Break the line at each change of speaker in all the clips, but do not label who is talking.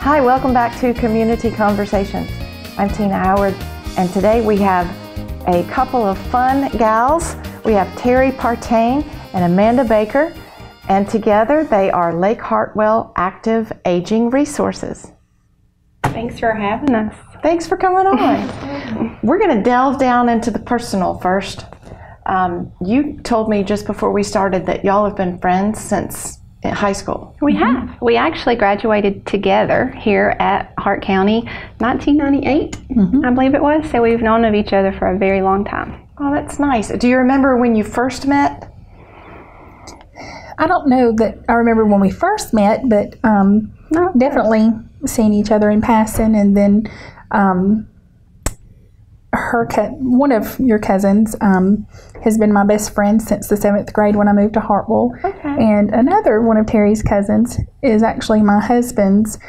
Hi, welcome back to Community Conversations. I'm Tina Howard, and today we have a couple of fun gals. We have Terry Partain and Amanda Baker, and together they are Lake Hartwell Active Aging Resources.
Thanks for having us.
Thanks for coming on. We're going to delve down into the personal first. You told me just before we started that y'all have been friends since high school.
We have. We actually graduated together here at Hart County, 1998, I believe it was. So we've known of each other for a very long time.
Oh, that's nice. Do you remember when you first met?
I don't know that I remember when we first met, but definitely seeing each other in passing, and then one of your cousins has been my best friend since the 7th grade when I moved to Hartwell.
Okay.
And another one of Terry's cousins is actually my husband's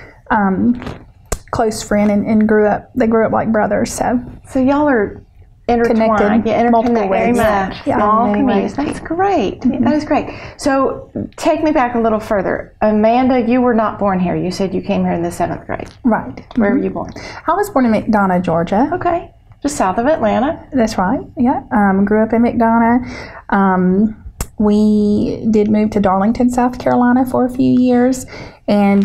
close friend, and they grew up like brothers. So
y'all are intertwined.
Connected, multiple ways.
Very much.
Small
Ways. That's great. That is great. So take me back a little further. Amanda, you were not born here. You said you came here in the 7th grade.
Right.
Where were you born?
I was born in McDonough, Georgia.
Okay. Just south of Atlanta.
That's right. Yeah. Grew up in McDonough. We did move to Darlington, South Carolina for a few years, and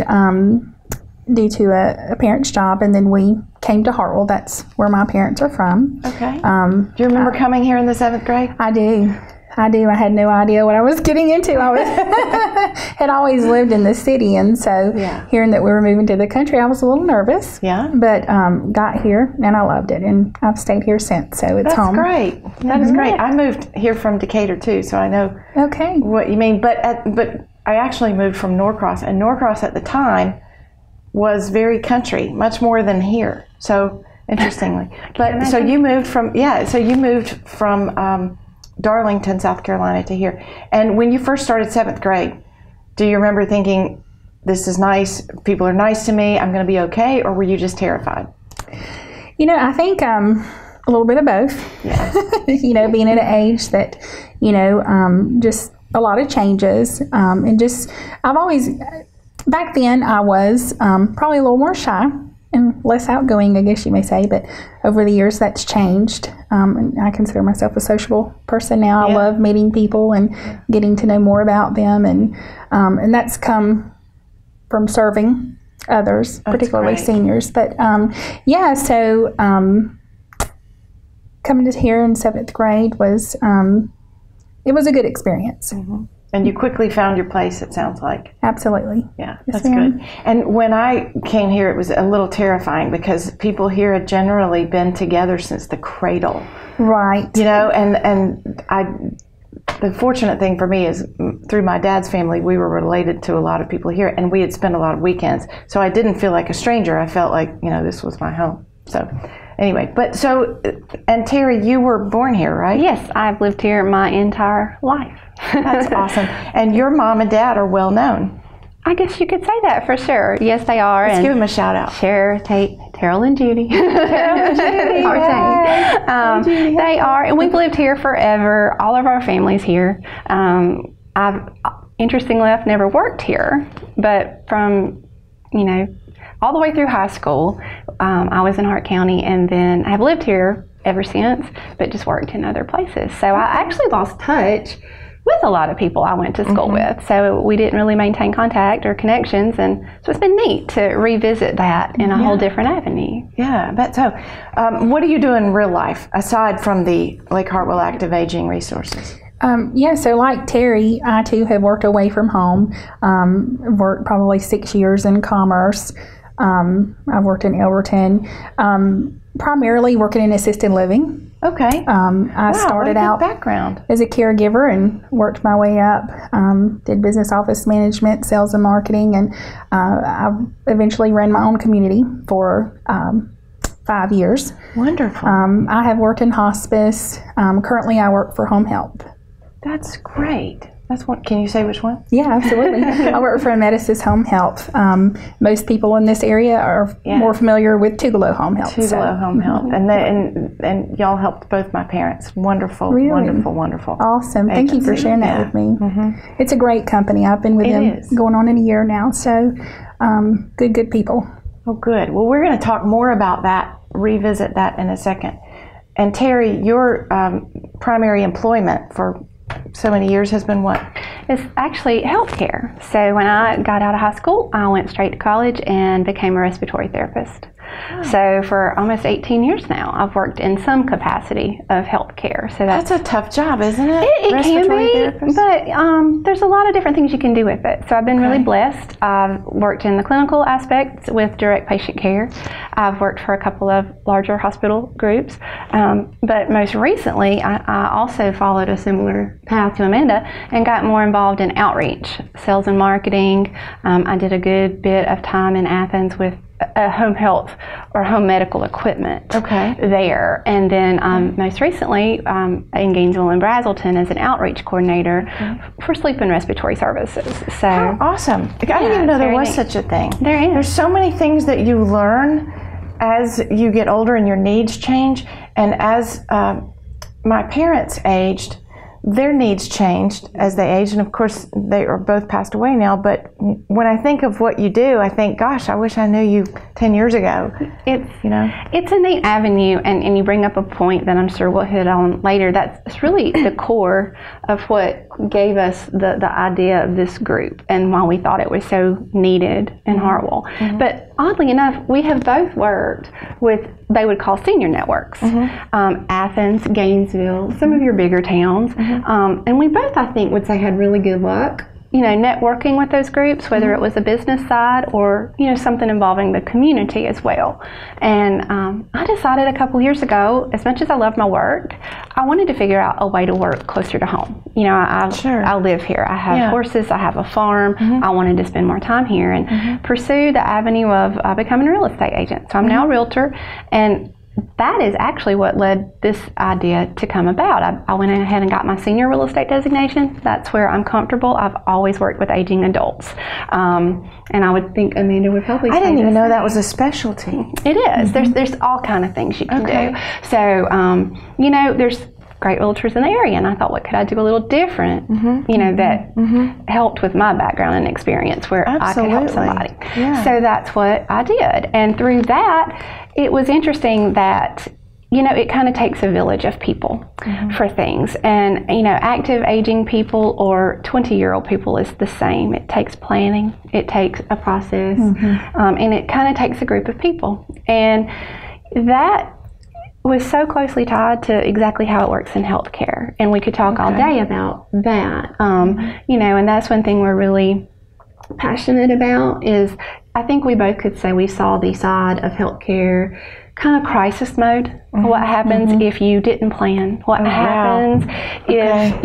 due to a parent's job, and then we came to Hartwell. That's where my parents are from.
Okay. Do you remember coming here in the 7th grade?
I do. I had no idea what I was getting into. I had always lived in the city, and so hearing that we were moving to the country, I was a little nervous.
Yeah.
But got here, and I loved it, and I've stayed here since, so it's home.
That's great. That is great. I moved here from Decatur, too, so I know what you mean. But I actually moved from Norcross, and Norcross at the time was very country, much more than here. So, interestingly. So you moved from, Darlington, South Carolina to here. And when you first started 7th grade, do you remember thinking, this is nice, people are nice to me, I'm going to be okay, or were you just terrified?
I think a little bit of both.
Yeah.
Being at an age that, just a lot of changes. And just, back then I was probably a little more shy and less outgoing, I guess you may say, but over the years that's changed. And I consider myself a sociable person now. I love meeting people and getting to know more about them, and that's come from serving others, particularly seniors. But so coming to here in 7th grade was it was a good experience.
Mm-hmm. And you quickly found your place, it sounds like.
Absolutely.
Yeah, that's good. And when I came here, it was a little terrifying because people here had generally been together since the cradle.
Right.
And the fortunate thing for me is through my dad's family, we were related to a lot of people here, and we had spent a lot of weekends. So I didn't feel like a stranger. I felt like, this was my home. So anyway, and Terry, you were born here, right?
Yes, I've lived here my entire life.
That's awesome. And your mom and dad are well known.
I guess you could say that for sure. Yes, they are.
Let's give them a shout out.
Sure. Terrell and Judy.
Terrell and Judy.
They are. And we've lived here forever. All of our family's here. I've, interestingly enough, never worked here. But from, all the way through high school, I was in Hart County, and then I've lived here ever since, but just worked in other places. So I actually lost touch with a lot of people I went to school with. So we didn't really maintain contact or connections, and so it's been neat to revisit that in a whole different avenue.
Yeah, I bet so. What do you do in real life aside from the Lake Hartwell Active Aging Resources?
So like Terry, I too have worked away from home. Worked probably 6 years in commerce. I've worked in Elberton, primarily working in assisted living.
Okay.
I started out
background
as a caregiver and worked my way up. Did business office management, sales and marketing, and I eventually ran my own community for 5 years.
Wonderful.
I have worked in hospice. Currently, I work for home health.
That's great. That's one. Can you say which one?
Yeah, absolutely. I work for Amedisys Home Health. Most people in this area are more familiar with Tugelo Home Health.
Tugelo Home Health, and y'all helped both my parents. Wonderful,
Really?
wonderful.
Awesome. Thank you for sharing that with me. It's a great company. I've been with them going on in a year now. So good people.
Oh, good. Well, we're going to talk more about that, revisit that in a second. And Terry, your primary employment for so many years has been what?
It's actually healthcare. So when I got out of high school, I went straight to college and became a respiratory therapist. So for almost 18 years now, I've worked in some capacity of healthcare. So
that's a tough job, isn't it?
It can be, but there's a lot of different things you can do with it. So I've been really blessed. I've worked in the clinical aspects with direct patient care. I've worked for a couple of larger hospital groups, but most recently, I also followed a similar path to Amanda and got more involved in outreach, sales and marketing. I did a good bit of time in Athens with home health or home medical equipment there. And then most recently in Gainesville and Brazelton as an outreach coordinator for sleep and respiratory services. So
how awesome. I didn't even know there was such a thing.
There is.
There's so many things that you learn as you get older and your needs change. And as my parents aged, their needs changed as they aged, and of course they are both passed away now, but when I think of what you do, I think, gosh, I wish I knew you 10 years ago.
It's a neat avenue, and you bring up a point that I'm sure we'll hit on later. That's really the core of what gave us the idea of this group and why we thought it was so needed in Hartwell. But oddly enough, we have both worked with, they would call senior networks, Athens, Gainesville, some of your bigger towns. And we both, I think, would say had really good luck, networking with those groups, whether it was a business side or, something involving the community as well. And I decided a couple years ago, as much as I love my work, I wanted to figure out a way to work closer to home. I live here. I have horses. I have a farm. I wanted to spend more time here and pursue the avenue of becoming a real estate agent. So I'm now a realtor, and that is actually what led this idea to come about. I went ahead and got my senior real estate designation. That's where I'm comfortable. I've always worked with aging adults. And I would think Amanda would probably say
I didn't even know that was a specialty.
It is. There's all kind of things you can do. So, there's great realtors in the area, and I thought, what could I do a little different, that helped with my background and experience where I could help somebody. So that's what I did. And through that, it was interesting that, it kind of takes a village of people for things. And, active aging people or 20-year-old people is the same. It takes planning. It takes a process. And it kind of takes a group of people. And that was so closely tied to exactly how it works in healthcare. And we could talk all day about that. And that's one thing we're really passionate about is I think we both could say we saw the side of healthcare kind of crisis mode. What happens if you didn't plan? What happens if,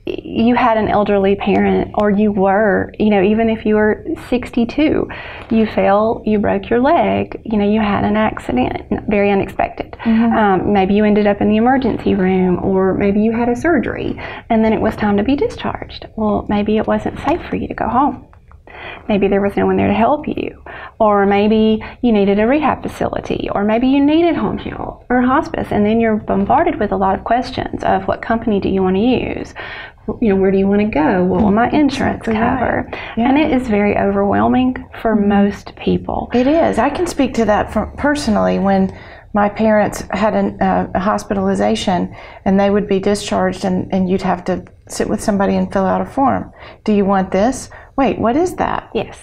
you had an elderly parent, or you were, even if you were 62, you fell, you broke your leg, you had an accident, very unexpected. Maybe you ended up in the emergency room, or maybe you had a surgery, and then it was time to be discharged. Well, maybe it wasn't safe for you to go home. Maybe there was no one there to help you, or maybe you needed a rehab facility, or maybe you needed home health or hospice, and then you're bombarded with a lot of questions of what company do you want to use? Where do you want to go? What will my insurance cover? And it is very overwhelming for most people.
It is. I can speak to that personally when my parents had a hospitalization and they would be discharged, and you'd have to sit with somebody and fill out a form. Do you want this? Wait, what is that?
Yes.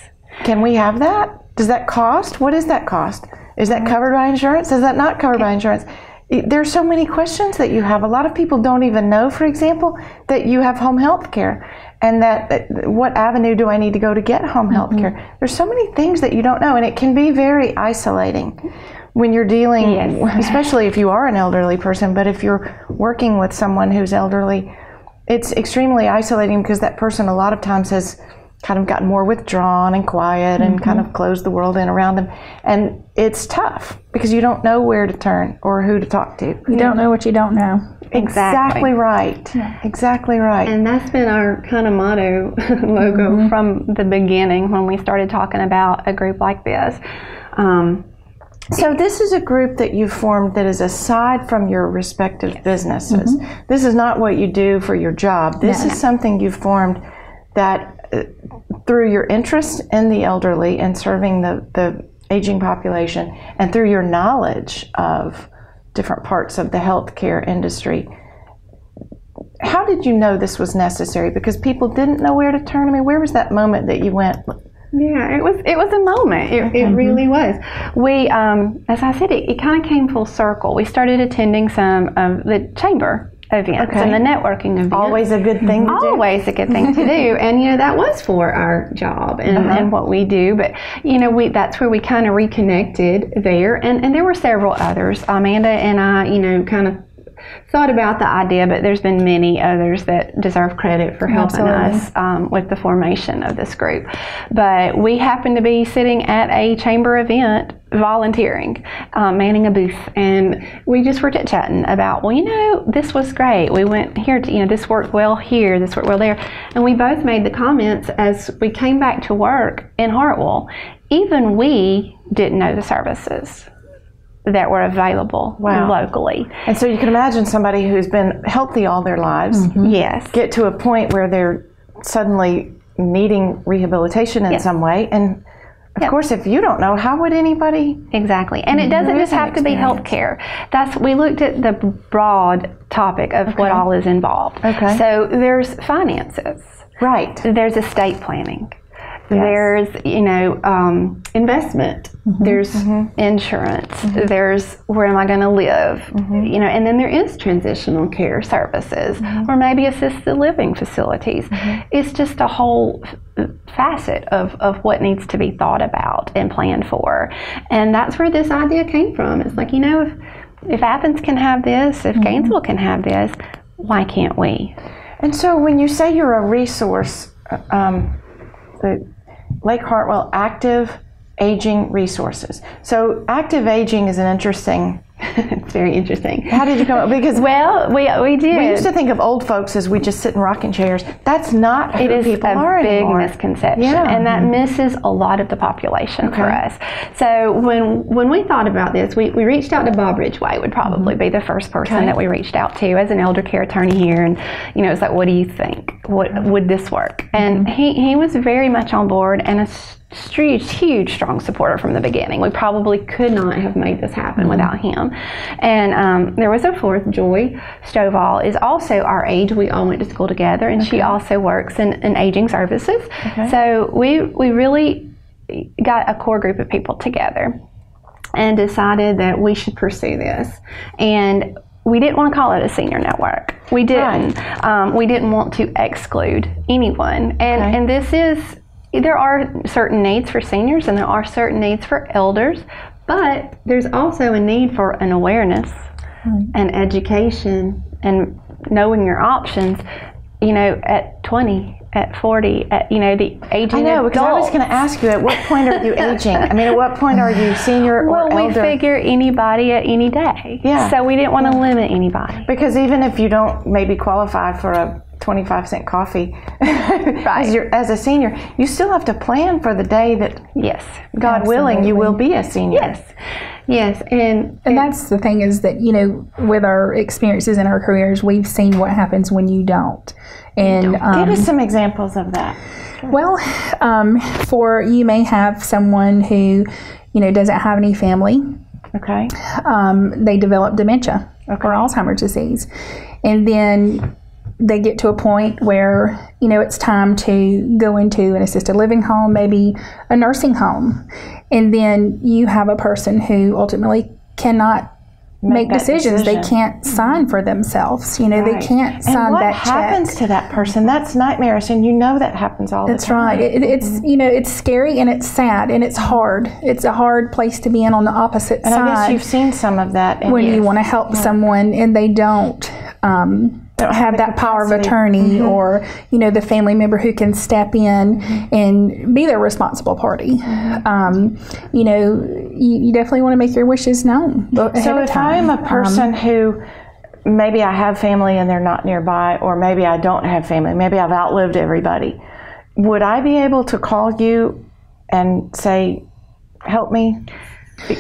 Can we have that? Does that cost? What does that cost? Is that covered by insurance? Is that not covered by insurance? There's so many questions that you have. A lot of people don't even know, for example, that you have home health care, and that what avenue do I need to go to get home health care? There's so many things that you don't know, and it can be very isolating when you're dealing, especially if you are an elderly person, but if you're working with someone who's elderly, it's extremely isolating because that person a lot of times has kind of gotten more withdrawn and quiet and kind of closed the world in around them. And it's tough because you don't know where to turn or who to talk to.
You don't know what you don't know.
Exactly right. Exactly right.
And that's been our kind of motto logo from the beginning when we started talking about a group like this.
So this is a group that you formed that is aside from your respective businesses. This is not what you do for your job. This is something you formed that through your interest in the elderly and serving the aging population, and through your knowledge of different parts of the healthcare industry. How did you know this was necessary? Because people didn't know where to turn. I mean, where was that moment that you went?
Yeah, it was a moment. It really was. We, as I said, it kind of came full circle. We started attending some of the chamber events and the networking events.
Always a good thing to do.
Always a good thing to do. And, that was for our job and what we do. But, that's where we kind of reconnected there. And there were several others. Amanda and I, kind of thought about the idea, but there's been many others that deserve credit for helping us with the formation of this group. But we happened to be sitting at a chamber event volunteering, manning a booth, and we just were chit-chatting about, this was great. We went here to, this worked well here, this worked well there. And we both made the comments as we came back to work in Hartwell. Even we didn't know the services that were available locally.
And so you can imagine somebody who's been healthy all their lives get to a point where they're suddenly needing rehabilitation in some way. And of course, if you don't know, how would anybody?
Exactly. And it doesn't just have to be healthcare. We looked at the broad topic of what all is involved.
Okay.
So there's finances.
Right.
There's estate planning. There's, investment. There's insurance. There's where am I going to live? And then there is transitional care services or maybe assisted living facilities. It's just a whole facet of what needs to be thought about and planned for. And that's where this idea came from. It's like, if Athens can have this, if Gainesville can have this, why can't we?
And so when you say you're a resource, the Lake Hartwell Active Aging Resources. So active aging is an interesting.
It's very interesting.
How did you come up? Because
we did.
We used to think of old folks as we just sit in rocking chairs. That's not who people are anymore.
It is a big misconception, and that misses a lot of the population for us. So when we thought about this, we reached out to Bob Ridgway. Would probably be the first person that we reached out to as an elder care attorney here, and it's like, what do you think? Would this work? And he was very much on board and a huge, strong supporter from the beginning. We probably could not have made this happen without him. And there was a fourth, Joy Stovall, is also our age. We all went to school together, and she also works in aging services. So we really got a core group of people together and decided that we should pursue this. And we didn't want to call it a senior network. We didn't. We didn't want to exclude anyone. And this is, there are certain needs for seniors and there are certain needs for elders, but there's also a need for an awareness and education and knowing your options, at 20, at 40, at, the aging
I know, because I was
adults.
going to ask you, at what point are you aging? I mean, at what point are you senior or elder?
Well, we figure anybody at any day.
Yeah.
So we didn't want to limit anybody.
Because even if you don't maybe qualify for a 25-cent coffee as a senior, you still have to plan for the day that, God willing, you will be a senior.
Yes, and
that's the thing is that, with our experiences in our careers, we've seen what happens when you don't. And
give us some examples of that.
Well, you may have someone who, doesn't have any family.
Okay.
They develop dementia or Alzheimer's disease. And then they get to a point where, it's time to go into an assisted living home, maybe a nursing home. And then you have a person who ultimately cannot make decisions. They can't sign for themselves. They can't sign that check.
What happens to that person? That's nightmarish, and that happens all the time.
That's right. It's it's scary and it's sad and it's hard. It's a hard place to be in on the opposite side.
And I guess you've seen some of that.
When you want to help someone and they don't have that power of attorney or, the family member who can step in and be their responsible party. You definitely want to make your wishes known ahead of time.
I'm a person who maybe I have family and they're not nearby, or maybe I don't have family. Maybe I've outlived everybody. Would I be able to call you and say, help me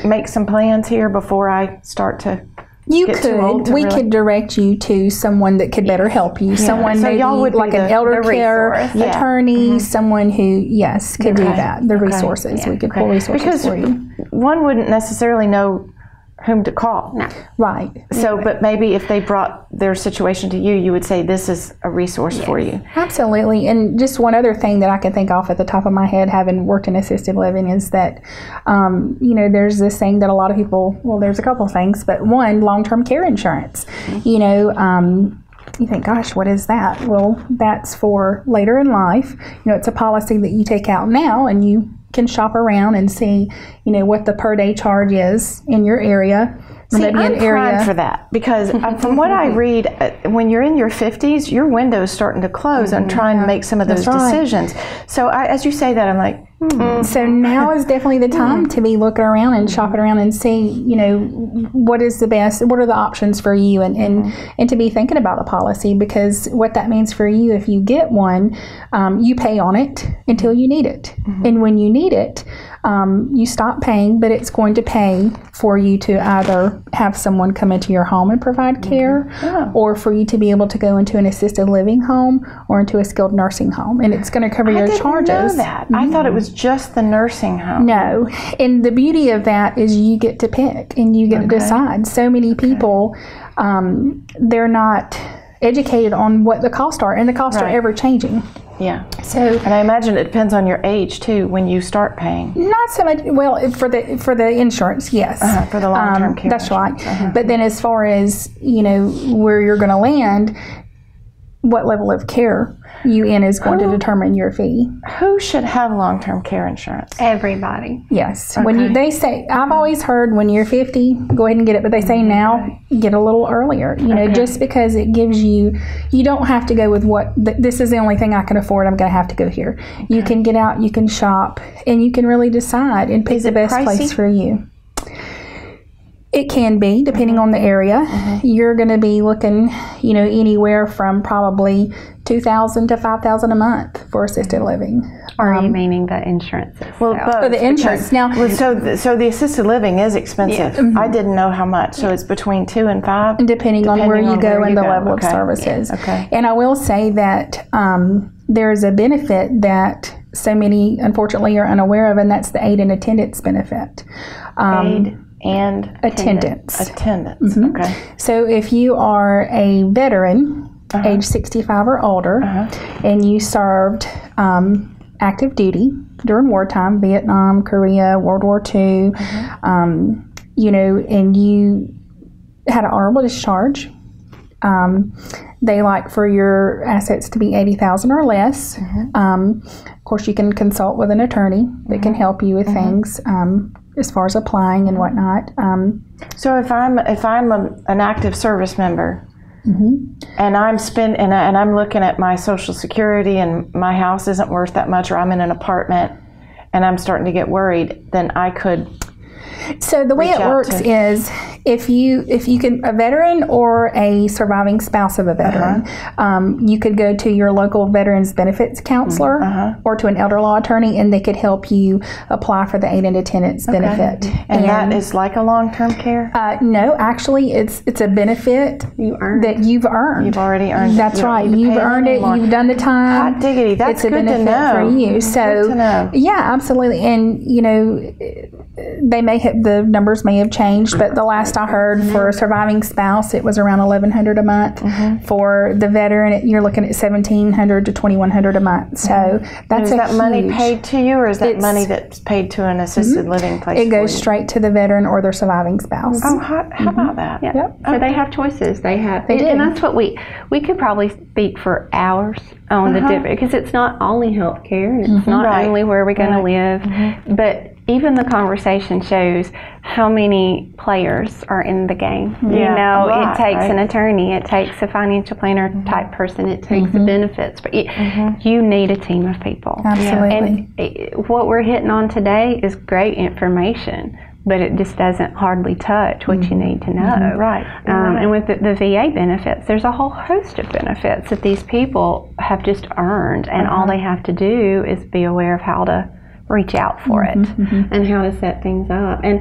make some plans here before I start to
You
get too old
could.
to
We
really-
could direct you to someone that could better help you. Someone
So
maybe
y'all would be
like an
the-
elder
the
care
resource.
Yeah.
attorney, someone who, yes, could do
Okay.
that. The
Okay.
resources. We could pull
Okay.
resources
Because
for you.
one wouldn't necessarily know whom to call.
No.
Right.
So, but maybe if they brought their situation to you, you would say, this is a resource for you.
Absolutely. And just one other thing that I can think off at the top of my head, having worked in assisted living, is that, there's this thing that a lot of people, well, there's a couple of things, but one, long-term care insurance. You think, gosh, what is that? Well, that's for later in life. It's a policy that you take out now, and you can shop around and see, what the per day charge is in your area. Or
See,
maybe
I'm
an area.
primed for that because from what I read, when you're in your 50s, your window's starting to close and trying to make some of those
That's right.
decisions. So as you say that, I'm like,
So now is definitely the time to be looking around and shopping around and see, what is the best, what are the options for you, and to be thinking about the policy, because what that means for you, if you get one, you pay on it until you need it. And when you need it, you stop paying, but it's going to pay for you to either have someone come into your home and provide care, or for you to be able to go into an assisted living home or into a skilled nursing home, and it's going to cover
I
your
didn't
charges.
know that. I thought it was just the nursing home.
No, and the beauty of that is you get to pick and you get to decide. So many people, they're not educated on what the costs are, and the costs are
Right.
ever changing.
Yeah.
So
And I imagine it depends on your age too when you start paying.
not so much. Well, for the insurance, yes,
For the long-term care
That's right.
insurance.
But then, as far as where you're going to land, what level of care you in is going to determine your fee.
Who should have long-term care insurance?
Everybody.
Yes. When they say, I've always heard when you're 50, go ahead and get it. But they say now, get a little earlier. Just because it gives you don't have to go with this is the only thing I can afford. I'm going to have to go here. You can get out, you can shop, and you can really decide and pick the best
pricey?
place for you. It can be, depending on the area. You're going to be looking, anywhere from probably $2,000 to $5,000 a month for assisted living.
Or are you meaning the insurance itself?
Well, both.
For the insurance.
because-
Now-
well, so the assisted living is expensive. I didn't know how much. So it's between $2,000 and $5,000.
Depending on where you go and the level of
Okay.
services.
Okay.
And I will say that there's a benefit that so many, unfortunately, are unaware of, and that's the aid and attendance benefit.
Aid and
Attendance.
attendance. Okay.
So if you are a veteran, age 65 or older, and you served active duty during wartime, Vietnam, Korea, World War II, and you had an honorable discharge, they like for your assets to be 80,000 or less. Of course, you can consult with an attorney that can help you with things as far as applying and whatnot.
So if I'm an active service member, and I'm looking at my Social Security and my house isn't worth that much, or I'm in an apartment and I'm starting to get worried, then I could.
So the way
Reach
it
out
works
to-
is if you can, a veteran or a surviving spouse of a veteran, you could go to your local veterans benefits counselor or to an elder law attorney, and they could help you apply for the aid and attendance benefit.
And that is like a long-term care?
No, actually, it's a benefit that you've earned.
You've already earned it.
That's
You don't
right.
need to
You've
pay it
earned it.
anymore.
You've done the time.
Hot diggity. That's
It's a
good to
benefit
know.
for you. So,
Good to know.
yeah, absolutely. And they may have, the numbers may have changed, but the last I heard for a surviving spouse, it was around $1,100 a month. For the veteran, you're looking at $1,700 to $2,100 a month. So that's
Is that money
huge-
paid to you, or is that
It's-
money that's paid to an assisted living place?
It goes
for you?
straight to the veteran or their surviving spouse.
Oh, how about that?
Yeah.
Yep.
So they have choices. They have,
They do.
and that's what we could probably speak for hours on the different, because it's not only health care, and it's not
Right.
only where we're going to live, but even the conversation shows how many players are in the game.
Yeah,
You know,
a lot,
it takes
right?
an attorney, it takes a financial planner type person, it takes the benefits, but you need a team of people.
Absolutely.
And what we're hitting on today is great information, but it just doesn't hardly touch what you need to know.
Right.
And with the VA benefits, there's a whole host of benefits that these people have just earned, and all they have to do is be aware of how to reach out for it and how to set things up. And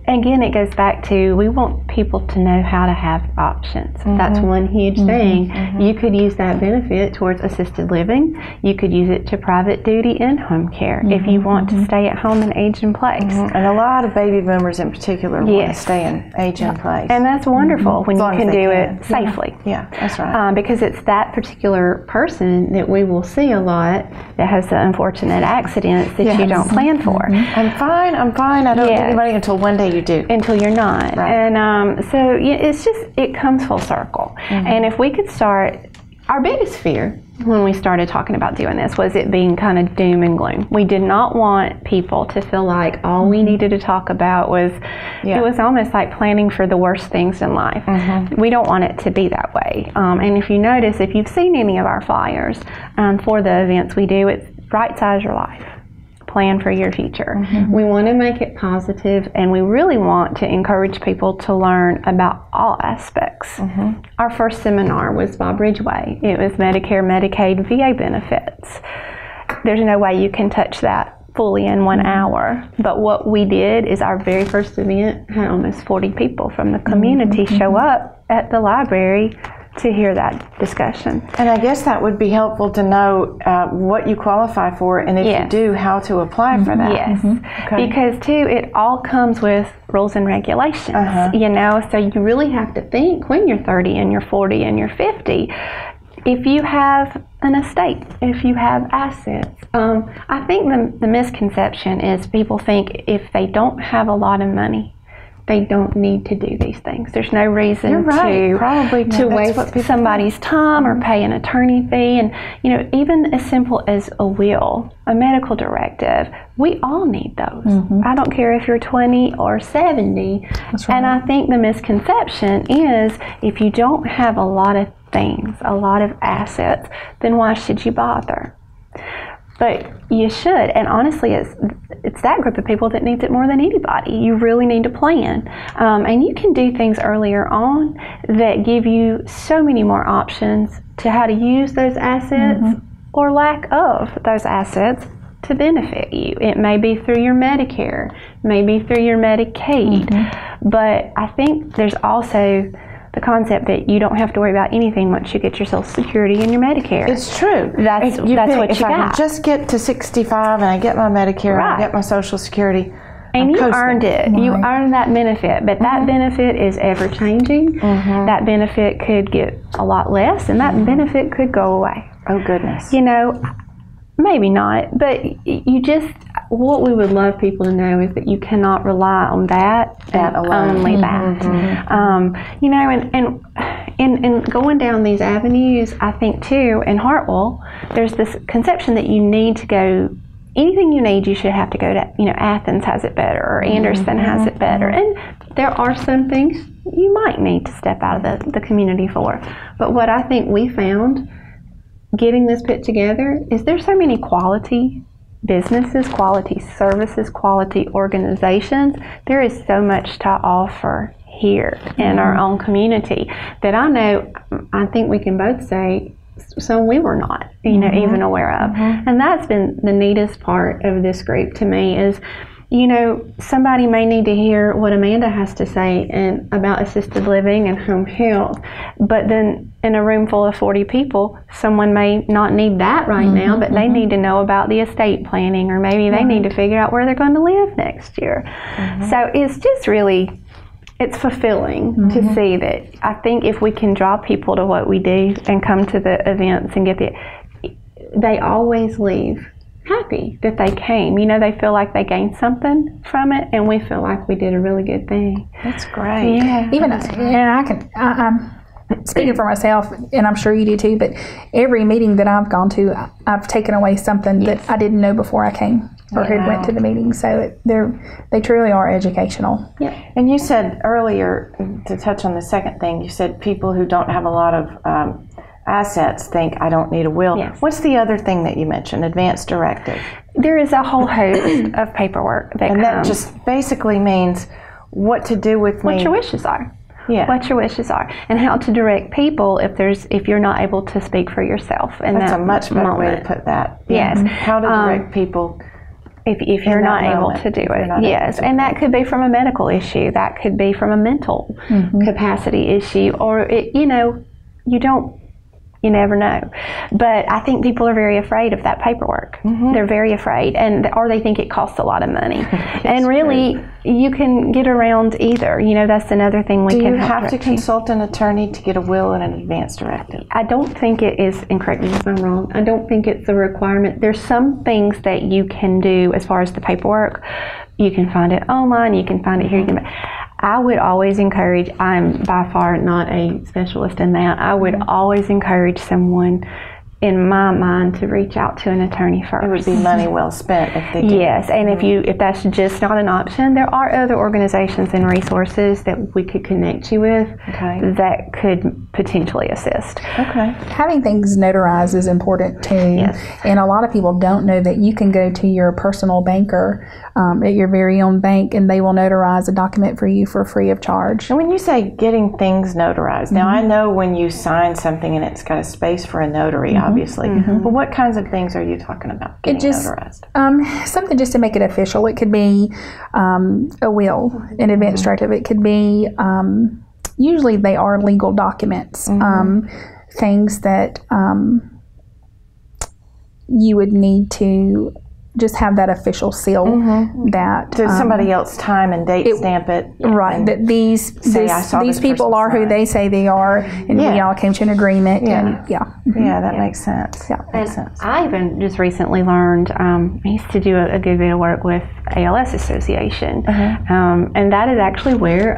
again, it goes back to, we want people to know how to have options. That's one huge thing. You could use that benefit towards assisted living. You could use it to private duty and home care if you want to stay at home and age in place.
And a lot of baby boomers in particular want to stay in age in place.
And that's wonderful when you can do it safely.
Yeah, that's right.
Because it's that particular person that we will see a lot that has the unfortunate accidents that you don't plan for.
I'm fine. I don't get anybody until one day you do.
Until you're not.
Right.
And so it's just, it comes full circle. And if we could start, our biggest fear when we started talking about doing this was it being kind of doom and gloom. We did not want people to feel like all we needed to talk about was, it was almost like planning for the worst things in life. We don't want it to be that way. And if you notice, if you've seen any of our flyers for the events we do, it's Right Size Your Life. Plan for your future. We want to make it positive, and we really want to encourage people to learn about all aspects. Our first seminar was Bob Ridgway. It was Medicare, Medicaid, VA benefits. There's no way you can touch that fully in 1 hour, but what we did is our very first event had almost 40 people from the community show up at the library to hear that discussion.
And I guess that would be helpful to know what you qualify for, and if you do, how to apply for that.
Yes, because too, it all comes with rules and regulations, you know, so you really have to think when you're 30 and you're 40 and you're 50, if you have an estate, if you have assets. I think the misconception is people think if they don't have a lot of money, they don't need to do these things. There's no reason to waste somebody's time or pay an attorney fee. And, you know, even as simple as a will, a medical directive, we all need those. I don't care if you're 20 or 70.
That's right.
And I think the misconception is if you don't have a lot of things, a lot of assets, then why should you bother? But you should, and honestly, it's that group of people that needs it more than anybody. You really need to plan. And you can do things earlier on that give you so many more options to how to use those assets or lack of those assets to benefit you. It may be through your Medicare, maybe through your Medicaid, but I think there's also the concept that you don't have to worry about anything once you get your Social Security and your Medicare.
It's true.
That's what you got.
If I can just get to 65 and I get my Medicare and I get my Social Security,
and you earned it. You earned that benefit, but that benefit is ever changing. That benefit could get a lot less, and that benefit could go away.
Oh goodness.
You know, maybe not, but you just, what we would love people to know is that you cannot rely on that alone. Only that. You know, and going down these avenues, I think too, in Hartwell, there's this conception that you need to go, anything you need, you should have to go to, you know, Athens has it better, or Anderson has it better. And there are some things you might need to step out of the community for. But what I think we found getting this put together is there's so many quality businesses, quality services, quality organizations. There is so much to offer here in our own community that I think we can both say some we were not, you know, even aware of. And that's been the neatest part of this group to me is, you know, somebody may need to hear what Amanda has to say about assisted living and home health, but then in a room full of 40 people, someone may not need that right now, but they need to know about the estate planning, or maybe they need to figure out where they're going to live next year. So it's just really, it's fulfilling to see that. I think if we can draw people to what we do and come to the events and they always leave happy that they came. You know, they feel like they gained something from it, and we feel like we did a really good thing.
That's great.
Yeah.
I'm speaking for myself, and I'm sure you do too, but every meeting that I've gone to, I've taken away something that I didn't know before I came or had went to the meeting. So they truly are educational.
Yeah.
And you said earlier, to touch on the second thing, you said people who don't have a lot of assets think I don't need a will.
Yes.
What's the other thing that you mentioned? Advance directive.
There is a whole host of paperwork that
And that
comes.
just basically means what to do with me.
What your wishes are.
Yeah.
What your wishes are, and how to direct people if you're not able to speak for yourself. And
That's a much better way to put that.
Yes.
How to direct people.
If you're not able to do it. Yes, and that could be from a medical issue. That could be from a mental capacity issue, or you never know. But I think people are very afraid of that paperwork. They're very afraid, or they think it costs a lot of money. And really, you can get around either. That's another thing we
Do
can
you
help
have to
direct you.
consult an attorney to get a will and an advance directive?
I don't think it is, and correct me if I'm wrong, I don't think it's a requirement. There's some things that you can do as far as the paperwork. You can find it online, you can find it here. I would always encourage, I'm by far not a specialist in that, I would always encourage someone, in my mind, to reach out to an attorney first.
It would be money well spent if they did.
Yes, and if that's just not an option, there are other organizations and resources that we could connect you with that could potentially assist.
Okay.
Having things notarized is important too.
Yes.
And a lot of people don't know that you can go to your personal banker at your very own bank, and they will notarize a document for you for free of charge.
And when you say getting things notarized, now I know when you sign something and it's got a space for a notary, obviously, but what kinds of things are you talking about getting notarized?
Something just to make it official. It could be a will, an advance directive. It could be, usually they are legal documents, things that you would need to just have that official seal that
Did somebody else time and date stamp it?
right,
and
that these people are who they say they are, and we all came to an agreement. And
that makes sense.
Yeah.
Makes sense.
I even just recently learned, I used to do a good bit of work with ALS Association, and that is actually where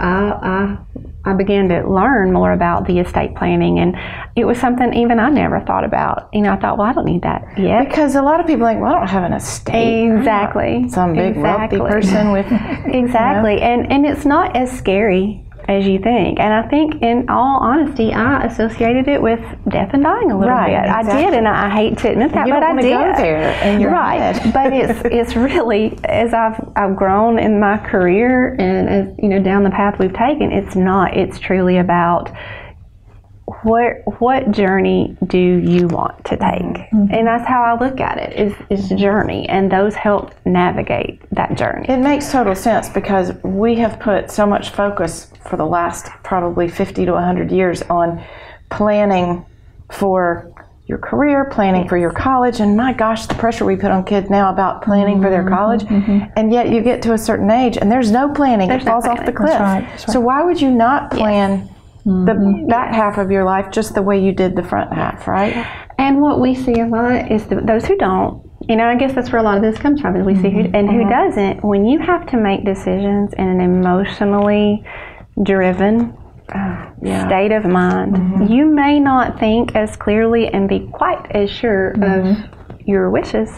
I began to learn more about the estate planning, and it was something even I never thought about. I thought, well, I don't need that yet.
Because a lot of people are like, well, I don't have an estate.
Exactly.
Some big wealthy person with...
Exactly. And it's not as scary as you think. And I think, in all honesty, I associated it with death and dying a little bit.
Exactly.
I did, and I hate to admit that,
You
but
don't
I
want
did.
to go there in your head.
But it's really, as I've grown in my career, and as down the path we've taken, it's truly about what journey do you want to take? And that's how I look at it, is journey, and those help navigate that journey.
It makes total sense, because we have put so much focus for the last probably 50 to 100 years on planning for your career, planning for your college, and my gosh, the pressure we put on kids now about planning for their college, and yet you get to a certain age and there's no planning. It falls off the cliff.
That's right.
So why would you not plan the back half of your life just the way you did the front half, right?
And what we see a lot is those who don't, I guess that's where a lot of this comes from, is we see who doesn't. When you have to make decisions in an emotionally driven state of mind, you may not think as clearly and be quite as sure of your wishes,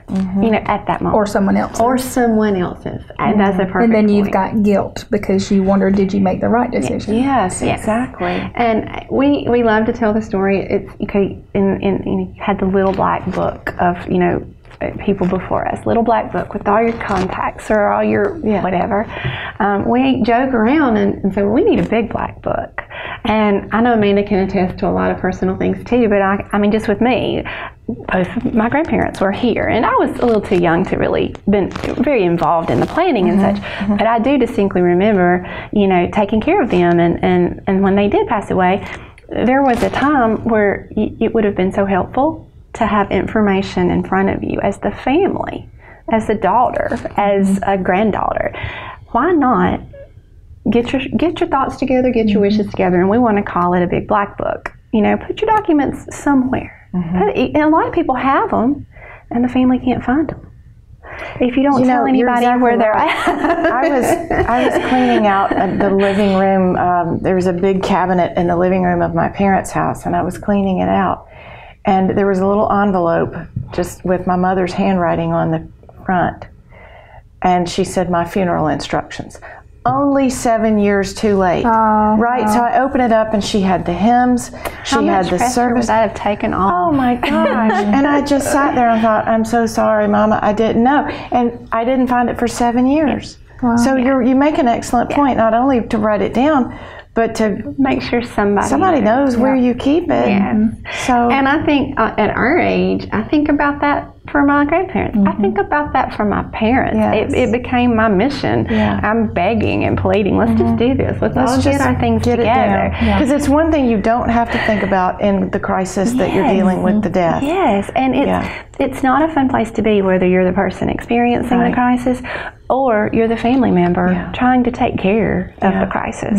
at that moment.
Or someone else.
Or someone else's. And that's a perfect
And then you've
point.
got guilt because you wonder, did you make the right decision?
Yes, exactly.
And we love to tell the story. It's you had the little black book of people before us, little black book with all your contacts or all your whatever. We joke around and say, well, we need a big black book. And I know Amanda can attest to a lot of personal things too, but I mean, just with me, both of my grandparents were here, and I was a little too young to really been very involved in the planning and such, but I do distinctly remember, taking care of them, and when they did pass away, there was a time where it would have been so helpful to have information in front of you as the family, as a daughter, as a granddaughter. Why not get your thoughts together, get your wishes together, and we want to call it a big black book. Put your documents somewhere. And a lot of people have them, and the family can't find them. If you don't tell anybody where they're at.
I was cleaning out the living room. There was a big cabinet in the living room of my parents' house, and I was cleaning it out. And there was a little envelope just with my mother's handwriting on the front. And she said, my funeral instructions. only 7 years too late. Right? So I open it up and she had the hymns, she
How
had
much
the
pressure
service.
would that have taken off?
Oh my gosh. And I just sat there and thought, I'm so sorry, Mama, I didn't know. And I didn't find it for 7 years.
Wow.
So you make an excellent point, not only to write it down, but to
Make sure somebody
knows where you keep it.
Yes.
So
And I think at our age, I think about that for my grandparents. I think about that for my parents.
Yes.
It became my mission.
Yeah. I'm
begging and pleading. Let's just do this. Let's all get our things
get
together.
Because it's one thing you don't have to think about in the crisis that you're dealing with, the death.
Yes, and it's not a fun place to be, whether you're the person experiencing the crisis or you're the family member trying to take care of the crisis.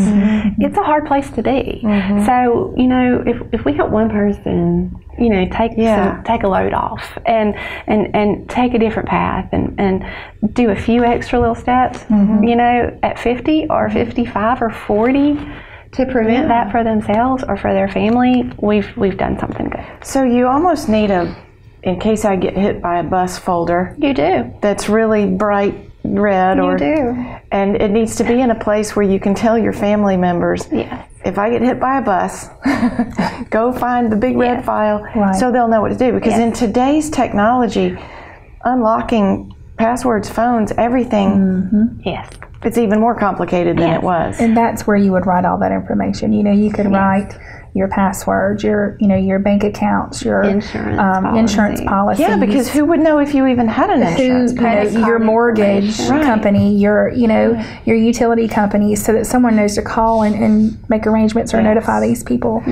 It's a hard place to be. So, if we help one person, take a load off and take a different path and do a few extra little steps, at 50 or 55 or 40 to prevent that for themselves or for their family, we've done something good.
So you almost need in case I get hit by a bus folder.
You do.
That's really bright red
You do.
And it needs to be in a place where you can tell your family members,
Yes.
if I get hit by a bus, go find the big red file,
Right.
so they'll know what to do. Because in today's technology, unlocking passwords, phones, everything,
Yes.
it's even more complicated than it was.
And that's where you would write all that information. You could write your passwords, your bank accounts, your insurance policies.
Yeah, because who would know if you even had an insurance policy?
Your mortgage company, your utility company, so that someone knows to call and make arrangements or notify these people.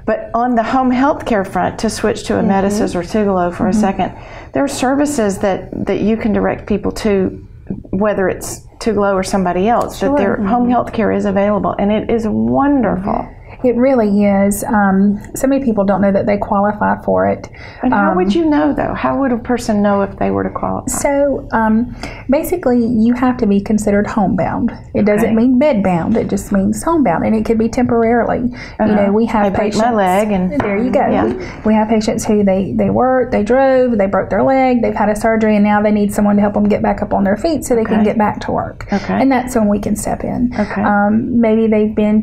But on the home health care front, to switch to Amedisys or Tugelo for a second, there are services that you can direct people to, whether it's Tugelo or somebody else, that their home health care is available, and it is wonderful.
It really is. So many people don't know that they qualify for it.
And how would you know, though? How would a person know if they were to qualify?
So basically, you have to be considered homebound. It doesn't mean bedbound. It just means homebound, and it could be temporarily. We have
I break
patients.
my leg, and
There you go. We have patients who they worked, they drove, they broke their leg, they've had a surgery, and now they need someone to help them get back up on their feet so they can get back to work. And that's when we can step in. Maybe they've been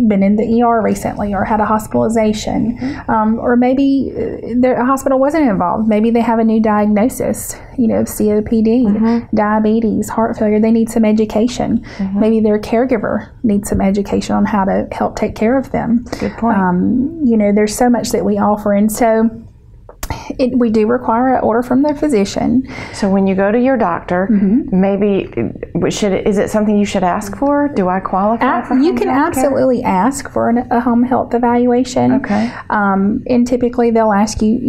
been in the ER recently or had a hospitalization, or maybe a hospital wasn't involved. Maybe they have a new diagnosis, COPD, diabetes, heart failure. They need some education. Maybe their caregiver needs some education on how to help take care of them.
Good point.
There's so much that we offer, and so we do require an order from the physician.
So when you go to your doctor, maybe is it something you should ask for? Do I qualify for
You
home
can
health care?
absolutely ask for a home health evaluation.
Okay.
And typically they'll ask you,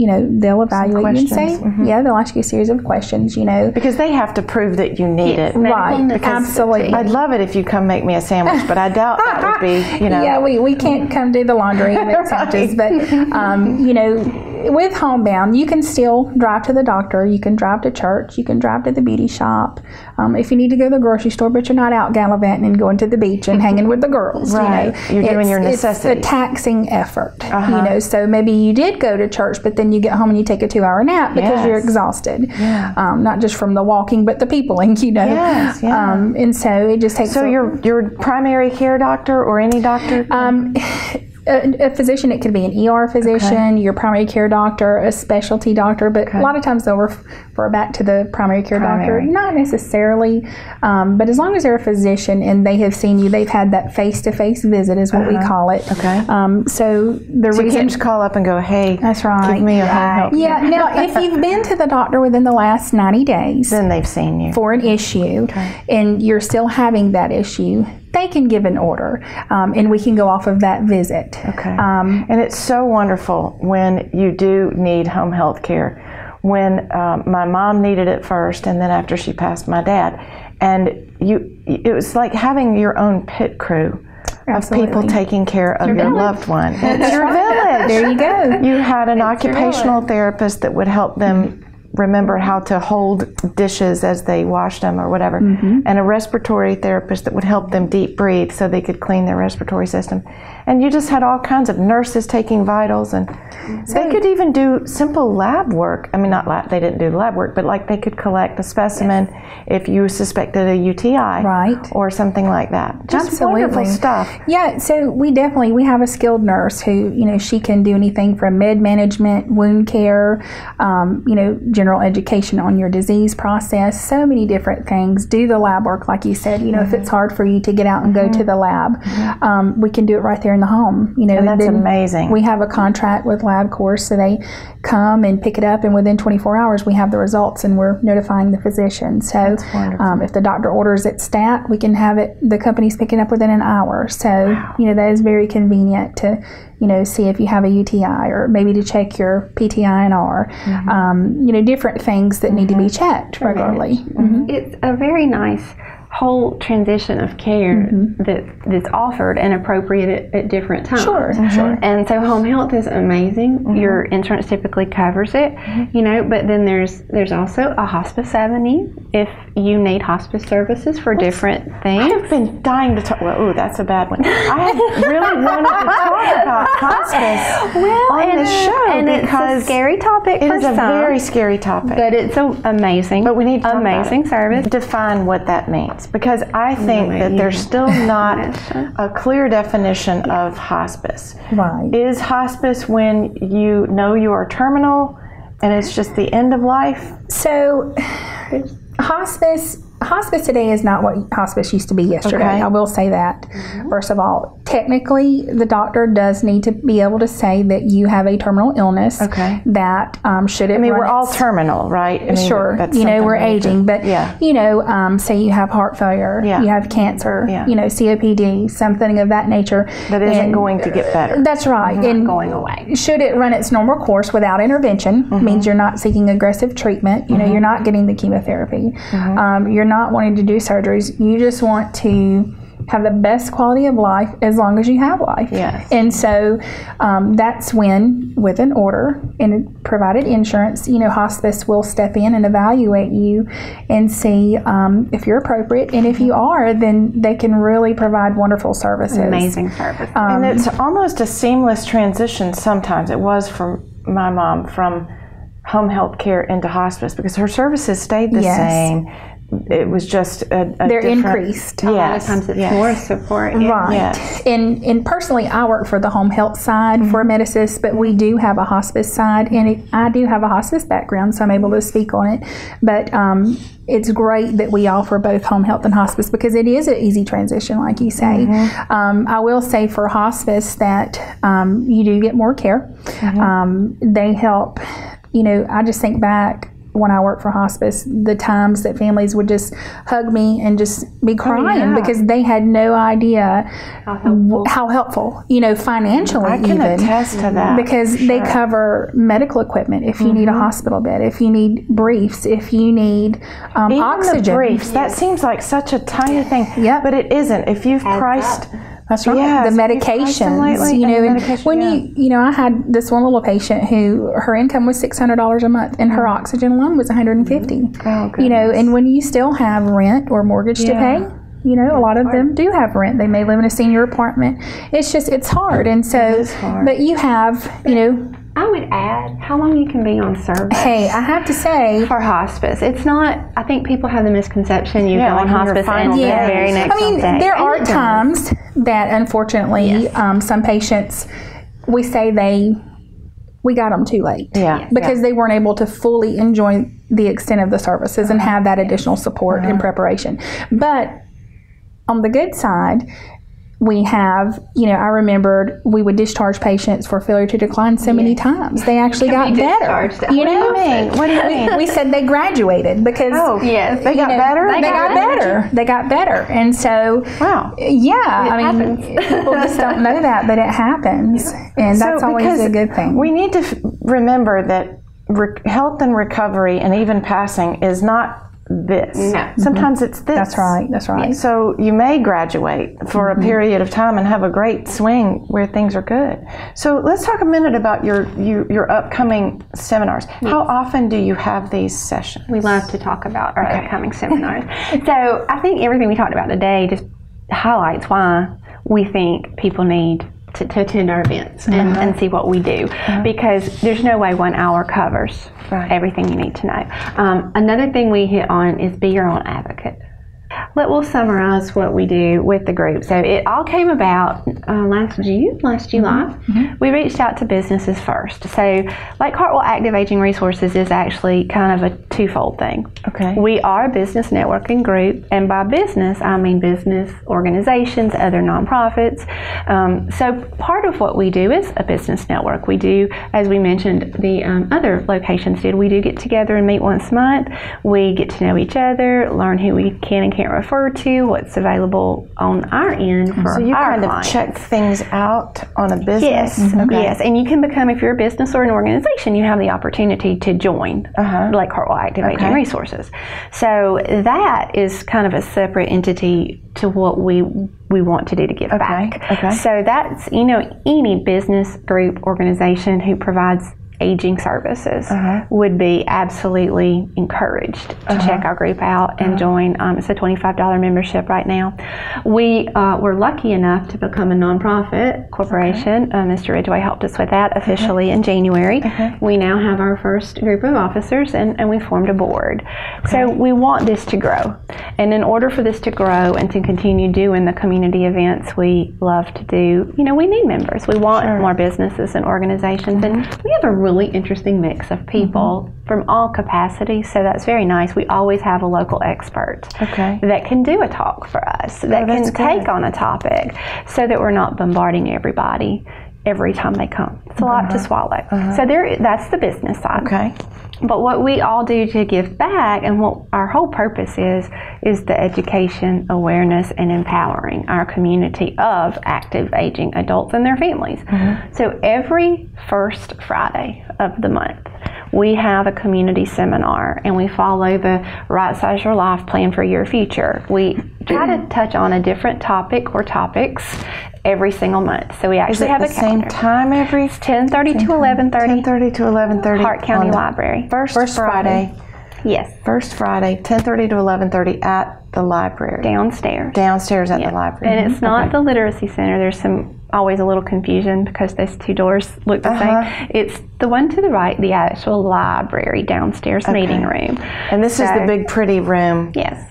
they'll evaluate you and say,
questions.
they'll ask you a series of questions,
Because they have to prove that you need it.
Right, absolutely.
I'd love it if you come make me a sandwich, but I doubt that would be,
Yeah, we can't come do the laundry and make sandwiches, but with homebound, you can still drive to the doctor, you can drive to church, you can drive to the beauty shop. If you need to go to the grocery store, but you're not out gallivanting and going to the beach and hanging with the girls,
Right. You're doing your necessities.
It's a taxing effort, so maybe you did go to church, but then you get home and you take a 2-hour nap because you're exhausted. Not just from the walking, but the peopling,
Yes, yeah.
And so it just takes.
So your primary care doctor or any doctor?
A physician, it could be an ER physician, your primary care doctor, a specialty doctor, but a lot of times they'll refer back to the primary care doctor. Not necessarily, but as long as they're a physician and they have seen you, they've had that face-to-face visit is what we call it. So the
you
reason
can't just call up and go, hey,
that's right.
give me a home health care.
Yeah, now if you've been to the doctor within the last 90 days
Then they've seen you.
for an issue and you're still having that issue, they can give an order, and we can go off of that visit.
And it's so wonderful when you do need home health care. When my mom needed it first, and then after she passed, my dad. And it was like having your own pit crew of people taking care of your loved one. It's your village.
There you go.
You had an occupational therapist that would help them remember how to hold dishes as they washed them or whatever, and a respiratory therapist that would help them deep breathe so they could clean their respiratory system. And you just had all kinds of nurses taking vitals, and they could even do simple lab work. I mean, not lab, they didn't do the lab work, but like they could collect a specimen if you suspected a UTI or something like that. Just wonderful stuff.
Yeah, so we have a skilled nurse who, she can do anything from med management, wound care, general education on your disease process, so many different things. Do the lab work, like you said, if it's hard for you to get out and go to the lab, we can do it right there in the home.
And that's amazing.
We have a contract with LabCorp, so they come and pick it up, and within 24 hours we have the results, and we're notifying the physician. So if the doctor orders it stat, we can have it, the company's picking up within an hour. So, that is very convenient to, see if you have a UTI, or maybe to check your PTINR, different things that need to be checked regularly.
It's a very nice whole transition of care that's offered and appropriate at different times.
Sure.
And so home health is amazing. Your insurance typically covers it, but then there's also a hospice avenue if you need hospice services for different things.
I've been dying to talk. Well, that's a bad one. I have really wanted to talk about hospice on the show,
and because it's a scary topic for some.
It is a very scary topic,
but it's amazing.
But we need to talk
amazing
about
service.
Define what that means, because I think that there's still not a clear definition of hospice.
Right.
Is hospice when you know you are terminal and it's just the end of life?
So, Hospice today is not what hospice used to be yesterday. I will say that. First of all, technically, the doctor does need to be able to say that you have a terminal illness. That should it.
I mean, we're all terminal, right? I mean,
sure. We're aging, but say you have heart failure, you have cancer, COPD, something of that nature.
That isn't going to get better.
That's right.
And going away.
Should it run its normal course without intervention, means you're not seeking aggressive treatment. You're not getting the chemotherapy. You're not wanting to do surgeries. You just want to have the best quality of life as long as you have life.
Yes.
And so that's when, with an order and provided insurance, hospice will step in and evaluate you and see if you're appropriate. And if you are, then they can really provide wonderful services.
Amazing service.
And it's almost a seamless transition sometimes. It was for my mom from home health care into hospice, because her services stayed the same. It was just
they're increased.
A lot of times it's more support.
Right.
Yes.
And personally, I work for the home health side for Medisys, but we do have a hospice side, and I do have a hospice background, so I'm able to speak on it. But it's great that we offer both home health and hospice, because it is an easy transition, like you say. I will say for hospice that you do get more care. They help. I just think back when I worked for hospice, the times that families would just hug me and just be crying because they had no idea how helpful, financially.
I can attest to that.
Because they cover medical equipment if you need a hospital bed, if you need briefs, if you need
Even
oxygen.
the briefs, that seems like such a tiny thing. But it isn't. If you've priced...
That's right.
Yes,
the medications, when I had this one little patient who her income was $600 a month, and her oxygen alone was $150.
Oh,
and when you still have rent or mortgage to pay, a lot of them do have rent. They may live in a senior apartment. It's hard, and so, but you have,
I would add how long you can be on service.
Hey, I have to say,
for hospice, it's not. I think people have the misconception you go on hospice and the very next day.
There are times that, unfortunately, some patients, we say we got them too late. Because they weren't able to fully enjoy the extent of the services and have that additional support and preparation. But on the good side, we have, I remembered we would discharge patients for failure to decline so many times. They actually got better.
What do you mean? What do you mean?
We said they graduated because
they got better.
They got better, and so people just don't know that, but it happens, and that's always a good thing.
We need to remember that health and recovery and even passing is not this.
No.
Sometimes it's this.
That's right. That's right.
So you may graduate for a period of time and have a great swing where things are good. So let's talk a minute about your upcoming seminars. How often do you have these sessions?
We love to talk about our upcoming seminars. So I think everything we talked about today just highlights why we think people need to attend our events and see what we do, because there's no way 1 hour covers everything you need to know. Another thing we hit on is be your own advocate. We'll summarize what we do with the group. So it all came about last July. We reached out to businesses first. So Lake Hartwell Active Aging Resources is actually kind of a twofold thing.
Okay.
We are a business networking group, and by business, I mean business organizations, other nonprofits. So part of what we do is a business network. We do, as we mentioned, the other locations did, we do get together and meet once a month. We get to know each other, learn who we can and can't refer to, what's available on our end for our
So you kind
clients.
of check things out on a business?
Yes,
Okay.
yes, and you can become, if you're a business or an organization, you have the opportunity to join Lake Hartwell Active Aging Resources. So that is kind of a separate entity to what we want to do to give back.
Okay.
So that's, any business, group, organization who provides aging services would be absolutely encouraged to check our group out and join. It's a $25 membership right now. We were lucky enough to become a nonprofit corporation. Mr. Ridgway helped us with that officially in January. We now have our first group of officers, and we formed a board. So we want this to grow. And in order for this to grow and to continue doing the community events we love to do, we need members. We want more businesses and organizations, and we have a really interesting mix of people from all capacities, so that's very nice. We always have a local expert that can do a talk for us, that can take on a topic, so that we're not bombarding everybody every time they come. It's a lot to swallow. So that's the business side.
Okay.
But what we all do to give back, and what our whole purpose is the education, awareness, and empowering our community of active aging adults and their families. So every first Friday of the month, we have a community seminar, and we follow the Right Size Your Life Plan for Your Future. We try to touch on a different topic or topics every single month. So we actually have
the
a calendar.
same time every?
10:30 to 11:30.
10:30 to 11:30.
Hart County Library.
First Friday.
Yes.
First Friday, 10:30 to 11:30 at the library.
Downstairs.
Downstairs at the library.
And it's not the literacy center. There's always a little confusion because those two doors look the same. It's the one to the right, the actual library downstairs meeting room.
And this is the big pretty room.
Yes.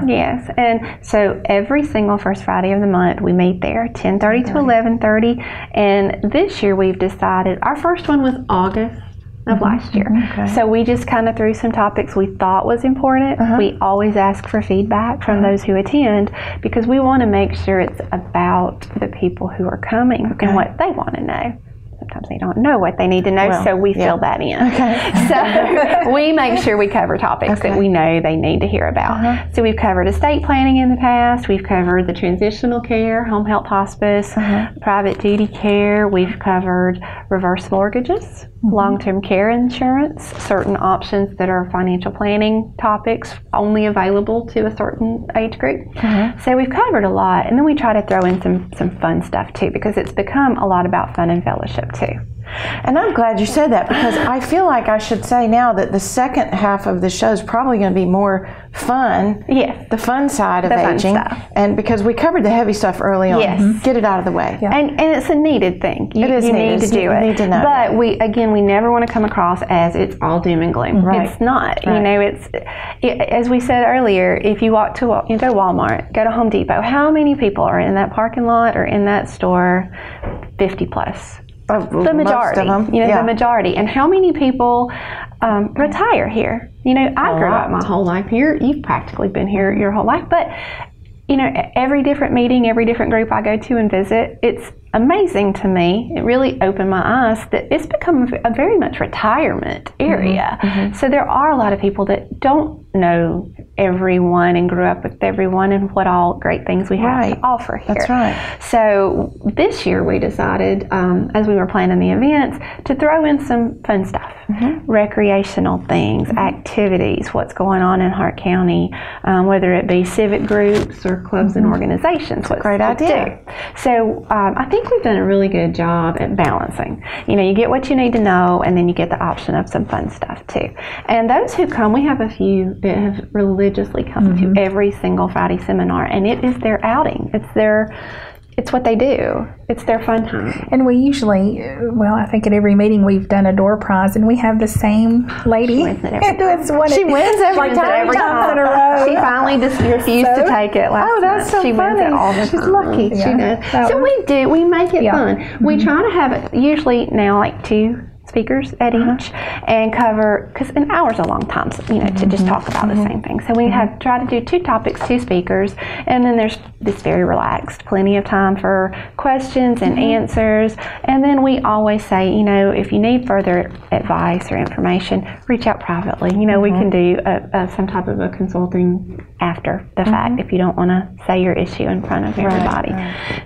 Yes. And so every single first Friday of the month we meet there, 10:30 to 11:30. And this year we've decided, our first one was August of last year. So we just kind of threw some topics we thought was important. We always ask for feedback from those who attend, because we want to make sure it's about the people who are coming and what they want to know. Sometimes they don't know what they need to know, so we fill that in. So we make sure we cover topics that we know they need to hear about. So we've covered estate planning in the past. We've covered the transitional care, home health hospice, private duty care. We've covered reverse mortgages, long-term care insurance, certain options that are financial planning topics only available to a certain age group. So we've covered a lot, and then we try to throw in some fun stuff too, because it's become a lot about fun and fellowship too.
And I'm glad you said that, because I feel like I should say now that the second half of the show is probably going to be more fun.
Yes.
The fun side of
The fun
aging.
stuff.
And because we covered the heavy stuff early on.
Yes.
Get it out of the way.
And it's a needed thing. You
It is needed.
need to do
You
it.
need to know.
But we never want to come across as it's all doom and gloom.
Right.
It's not.
Right.
As we said earlier, if you go to Walmart, go to Home Depot, how many people are in that parking lot or in that store? 50 plus. The majority,
most of them.
the majority. And how many people retire here? I grew up my whole life here. You've practically been here your whole life. But, every different meeting, every different group I go to and visit, it's amazing to me. It really opened my eyes that it's become a very much retirement area. So there are a lot of people that don't know everyone and grew up with everyone and what all great things we have to offer here.
That's right.
So this year we decided, as we were planning the events, to throw in some fun stuff, recreational things, activities, what's going on in Hart County, whether it be civic groups or clubs and organizations. What's
great idea.
So I think we've done a really good job at balancing. You get what you need to know, and then you get the option of some fun stuff too. And those who come, we have a few that have religiously come to every single Friday seminar, and it is their outing. It's what they do. It's their fun time.
And we usually, I think at every meeting we've done a door prize, and we have the same lady.
She wins it every time.
She wins every time in a row.
She finally just refused to take it last
Oh, that's
month.
so
She wins
funny.
it all the time.
She's lucky.
She does. So we make it fun. We try to have it usually now like 2 speakers at each, and cover, because an hour's a long time, to just talk about the same thing. So we have tried to do 2 topics, 2 speakers, and then there's this very relaxed, plenty of time for questions and answers. And then we always say, if you need further advice or information, reach out privately. We can do some type of a consulting after the fact if you don't want to say your issue in front of everybody.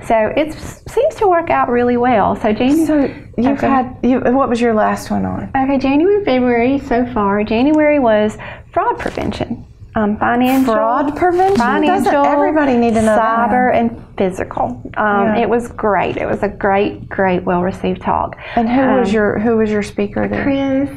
So it seems to work out really well. So Jamie,
what was your last one on?
Okay, January, February so far. January was fraud prevention, financial.
Fraud prevention?
Financial.
Doesn't everybody need to know
cyber
that?
and physical. It was great. It was a great, well-received talk.
And who was your speaker there?
Chris,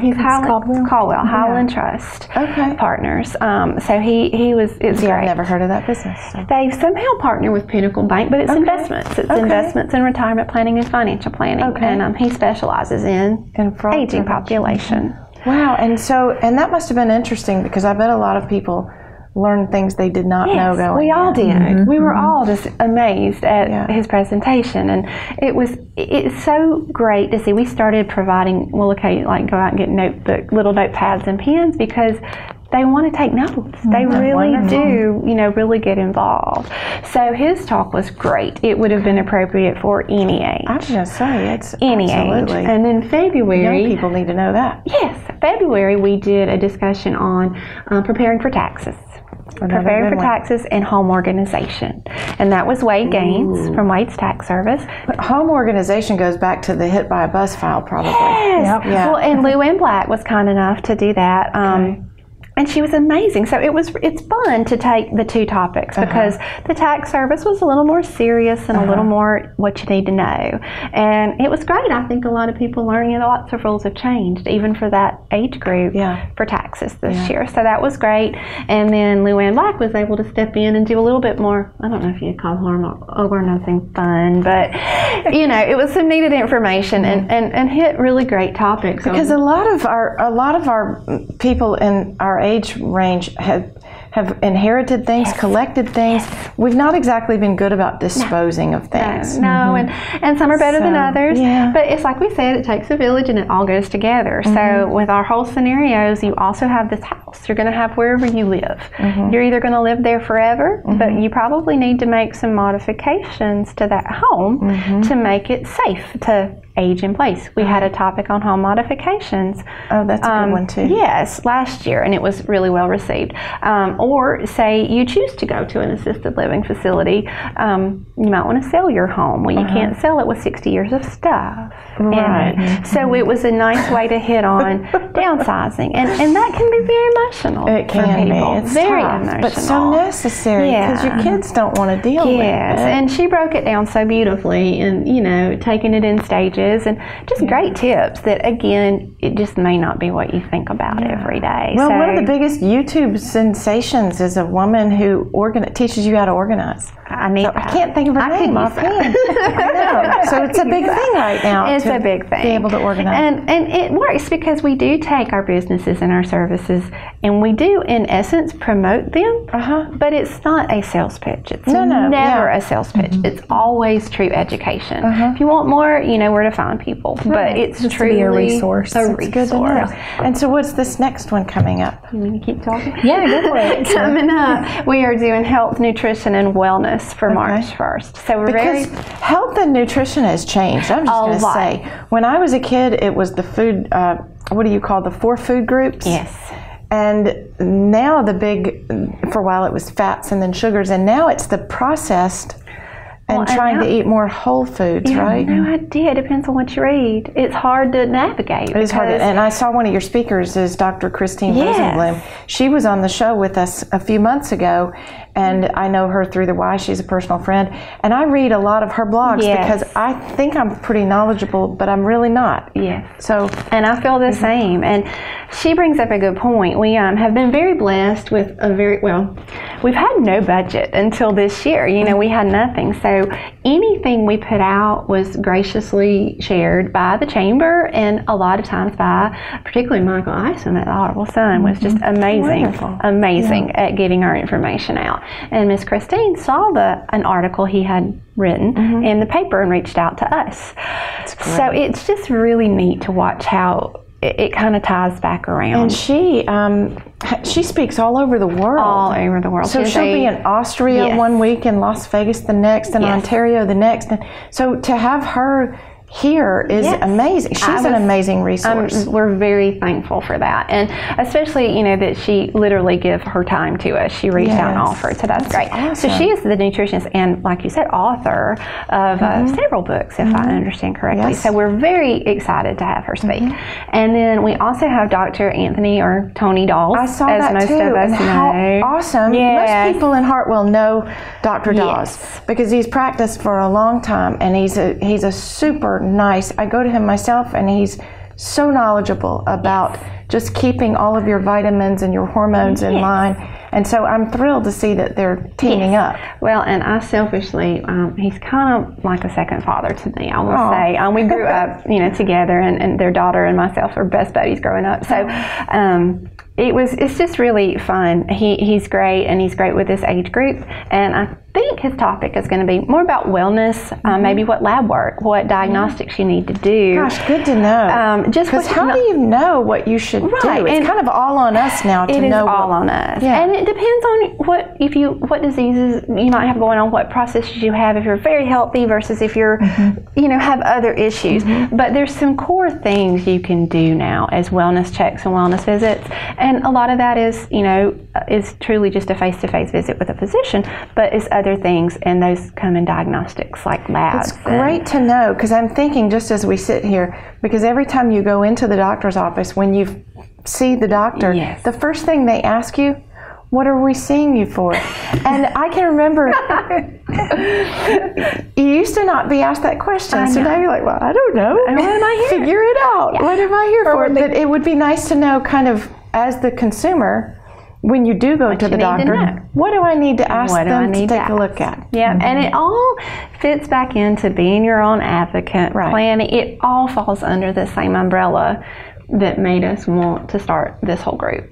he's Caldwell, Highland Trust Partners. So he was. It's great.
I've never heard of that business. So.
They somehow partner with Pinnacle Bank, but it's investments. It's investments in retirement planning and financial planning. And he specializes in aging population.
Wow, and that must have been interesting, because I bet a lot of people learned things they did not know going
we all
in.
did. We were all just amazed at his presentation, and it's so great to see. We started providing, go out and get little notepads and pens, because they want to take notes. They really do, really get involved. So his talk was great. It would have been appropriate for any age.
I was going to say, it's
any
absolutely.
age. And then February,
young people need to know that.
Yes, February we did a discussion on preparing for taxes. Preparing for taxes and home organization. And that was Wade Gaines from Wade's Tax Service.
But home organization goes back to the hit by a bus file, probably.
Yes. Well, and Lou Ann Black was kind enough to do that. And she was amazing. So it's fun to take the 2 topics, because the tax service was a little more serious and a little more what you need to know. And it was great. I think a lot of people learning lots of rules have changed, even for that age group for taxes this year. So that was great. And then Lou Ann Black was able to step in and do a little bit more, I don't know if you'd call organizing fun, but it was some needed information and hit really great topics.
Because a lot of our people in our age range have inherited things, collected things. We've not exactly been good about disposing of things.
No, and some are better than others. But it's like we said, it takes a village, and it all goes together. So with our whole scenarios, you also have this house. You're going to have wherever you live. You're either going to live there forever, but you probably need to make some modifications to that home to make it safe to age in place. We had a topic on home modifications.
Oh, that's a good one too.
Yes, last year, and it was really well received. Or say you choose to go to an assisted living facility, you might want to sell your home. Well, you can't sell it with 60 years of stuff in it. So it was a nice way to hit on downsizing, and that can be very emotional.
It can
for people.
be. It's
very
tough,
emotional,
but so necessary, because your kids don't want to deal with it.
Yes, and she broke it down so beautifully, and taking it in stages, and just great tips that, again, it just may not be what you think about every day.
Well, one of the biggest YouTube sensations is a woman who teaches you how to organize.
I
can't think of her name offhand. I know. So it's a big thing right now.
It's a big thing.
Be able to organize.
And it works, because we do take our businesses and our services, and we do, in essence, promote them. But it's not a sales pitch. It's never a sales pitch. It's always true education. If you want more, you know where to find people. But it's truly
a resource.
It's good to know. And so what's this next one coming up?
You want me to keep talking?
Yeah, go for it.
Coming up, we are doing health, nutrition, and wellness. Yes, for March 1st. So we're
Because health and nutrition has changed. I'm just going to
lot.
say, when I was a kid, it was the food, what do you call the 4 food groups?
Yes.
And now the big, for a while it was fats and then sugars, and now it's the processed and trying to eat more whole foods, right?
No idea. It depends on what you read. It's hard to navigate.
It is hard. And I saw one of your speakers is Dr. Christine Rosenblum. She was on the show with us a few months ago, and I know her through the Y. She's a personal friend. And I read a lot of her blogs because I think I'm pretty knowledgeable, but I'm really not.
Yes.
So,
and I feel the same. And she brings up a good point. We have been very blessed with we've had no budget until this year. You know, we had nothing. So anything we put out was graciously shared by the chamber, and a lot of times by particularly Michael Eisen at the Audible Sun was just amazing at getting our information out. And Miss Christine saw an article he had written in the paper and reached out to us. So it's just really neat to watch how it kind of ties back around.
And she speaks all over the world.
All over the world.
So she'll be in Austria one week, in Las Vegas the next, and Ontario the next. And so to have her here is amazing. She's an amazing resource.
We're very thankful for that, and especially that she literally gave her time to us. She reached out and offered, so that's great.
Awesome.
So she is the nutritionist and, like you said, author of several books, if I understand correctly. So we're very excited to have her speak. And then we also have Dr. Anthony or Tony Dawes.
I saw
as
that
most
too.
of us
and how
know.
awesome! Most people in Hartwell know Dr. Dawes because he's practiced for a long time, and he's a super nice. I go to him myself, and he's so knowledgeable about just keeping all of your vitamins and your hormones in line. And so I'm thrilled to see that they're teaming up.
Well, and I selfishly, he's kind of like a second father to me, I will say. We grew up, together, and their daughter and myself are best buddies growing up. So it's just really fun. He's great, and he's great with this age group. And I think his topic is going to be more about wellness, maybe what lab work, what diagnostics you need to do.
Gosh, good to know. Because how do you know what you should do? It's kind of all on us now to know.
It is all on us.
Yeah.
And it depends on what diseases you might have going on, what processes you have, if you're very healthy versus if you're, have other issues. But there's some core things you can do now as wellness checks and wellness visits. And a lot of that is truly just a face-to-face visit with a physician, but it's other things, and those come in diagnostics like labs.
It's great to know, because I'm thinking just as we sit here, because every time you go into the doctor's office, when you see the doctor, the first thing they ask you, what are we seeing you for? And I can remember you used to not be asked that question. So now you're like, well, I don't know.
What am I here?
Figure it out. What am I here for? But it would be nice to know, kind of as the consumer, when you do go to the doctor, what do I need to ask them to take a look at?
Yeah, and it all fits back into being your own advocate, planning. It all falls under the same umbrella that made us want to start this whole group.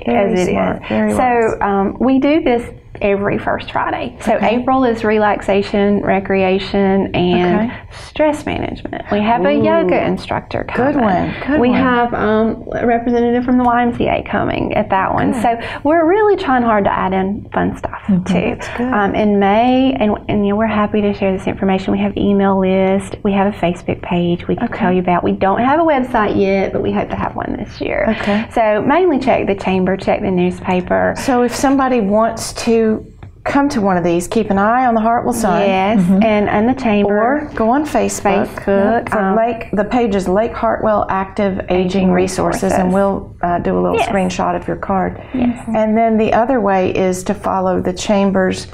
Very smart. Very wise.
We do this every first Friday. So April is relaxation, recreation, and stress management. We have a yoga instructor coming.
Good one.
We have a representative from the YMCA coming at that one. So we're really trying hard to add in fun stuff too.
That's good.
In May, and we're happy to share this information. We have an email list. We have a Facebook page we can tell you about. We don't have a website yet, but we hope to have one this year. So mainly check the chamber, check the newspaper.
So if somebody wants to come to one of these, keep an eye on the Hartwell Sun.
And the chamber.
Or go on Facebook. The page is Lake Hartwell Active Aging Resources, and we'll do a little screenshot of your card. And then the other way is to follow the chamber's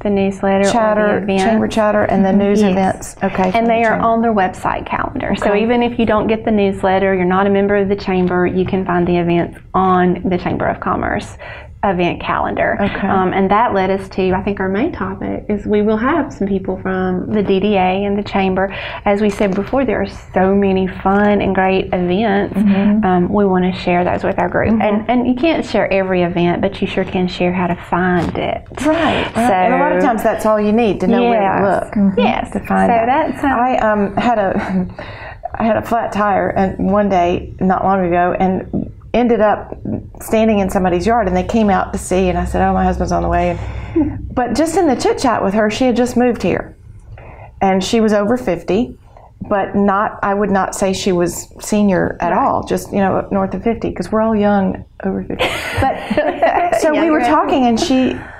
the newsletter,
chamber chatter, and the news events.
And they are on their website calendar. So even if you don't get the newsletter, you're not a member of the chamber, you can find the events on the Chamber of Commerce event calendar. And that led us to, I think our main topic is we will have some people from the DDA and the chamber. As we said before, there are so many fun and great events. We want to share those with our group. And you can't share every event, but you sure can share how to find it.
So, and a lot of times that's all you need to know where to look. To find
that.
I had a flat tire and one day not long ago, and ended up standing in somebody's yard, and they came out to see, and I said, oh, my husband's on the way. But just in the chit chat with her, she had just moved here, and she was over 50, but I would not say she was senior at all, just, north of 50, because we're all young over 50. But so we were talking, and